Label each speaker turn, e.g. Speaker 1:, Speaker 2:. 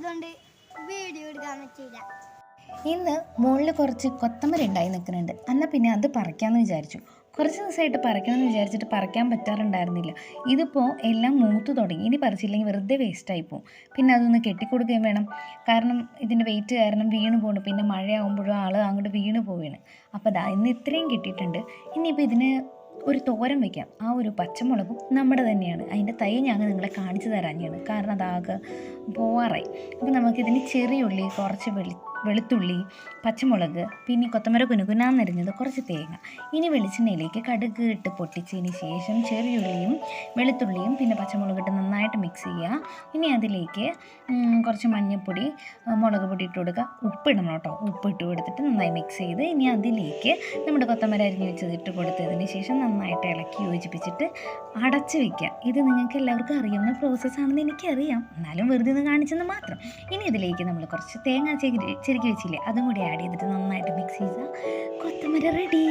Speaker 1: ആയതുകൊണ്ട് വീഡിയോ എടുക്കാൻ പറ്റില്ല.
Speaker 2: ഇന്ന് മുകളിൽ കുറച്ച് കൊത്തമര ഉണ്ടായി നിൽക്കുന്നുണ്ട്. എന്നാൽ പിന്നെ അത് പറിക്കാമെന്ന് വിചാരിച്ചു. കുറച്ച് ദിവസമായിട്ട് പറിക്കണമെന്ന് വിചാരിച്ചിട്ട് പറിക്കാൻ പറ്റാറുണ്ടായിരുന്നില്ല. ഇതിപ്പോൾ എല്ലാം മൂത്ത് തുടങ്ങി. ഇനി പറിച്ചില്ലെങ്കിൽ വെറുതെ വേസ്റ്റായി പോകും. പിന്നെ അതൊന്ന് കെട്ടിക്കൊടുക്കുകയും വേണം. കാരണം ഇതിൻ്റെ വെയിറ്റ് കാരണം വീണ് പോകണം. പിന്നെ മഴയാകുമ്പോഴും ആൾ അങ്ങോട്ട് വീണ് പോവുകയാണ്. അപ്പോൾ ദാ ഇന്ന് ഇത്രയും കിട്ടിയിട്ടുണ്ട്. ഇനിയിപ്പോൾ ഇതിന് ഒരു തോരൻ വയ്ക്കാം. ആ ഒരു പച്ചമുളകും നമ്മുടെ തന്നെയാണ്. അതിൻ്റെ തൈ ഞാൻ നിങ്ങളെ കാണിച്ചു തരാഞ്ഞാണ്. കാരണം അതാകെ പോവാറായി. അപ്പോൾ നമുക്കിതിന് ചെറിയ ഉള്ളി, കുറച്ച് വെളുത്തുള്ളി, പച്ചമുളക്, പിന്നെ കൊത്തമര കുനുകുനാന്നരിഞ്ഞത്, കുറച്ച് തേങ്ങ. ഇനി വെളിച്ചെണ്ണയിലേക്ക് കടുക് ഇട്ട് പൊട്ടിച്ചതിന് ശേഷം ചെറിയുള്ളിയും വെളുത്തുള്ളിയും പിന്നെ പച്ചമുളക് ഇട്ട് നന്നായിട്ട് മിക്സ് ചെയ്യുക. ഇനി അതിലേക്ക് കുറച്ച് മഞ്ഞൾപ്പൊടി, മുളക് പൊടി ഇട്ട് കൊടുക്കുക. ഉപ്പിടണം കേട്ടോ. ഉപ്പിട്ട് കൊടുത്തിട്ട് നന്നായി മിക്സ് ചെയ്ത് ഇനി അതിലേക്ക് നമ്മുടെ കൊത്തമര അരിഞ്ഞ് വെച്ചത് ഇട്ട് കൊടുത്തതിന് ശേഷം നന്നായിട്ട് ഇളക്കി യോജിപ്പിച്ചിട്ട് അടച്ച് വയ്ക്കുക. ഇത് നിങ്ങൾക്ക് എല്ലാവർക്കും അറിയുന്ന പ്രോസസ്സാണെന്ന് എനിക്കറിയാം, എന്നാലും വെറുതെ ഒന്ന് കാണിച്ചെന്ന് മാത്രം. ഇനി ഇതിലേക്ക് നമ്മൾ കുറച്ച് തേങ്ങ ചെരുക്കി വെച്ചില്ലേ, അതും കൂടി ആഡ് ചെയ്തിട്ട് നന്നായിട്ട് മിക്സ് ചെയ്താൽ കൊത്തമര റെഡി.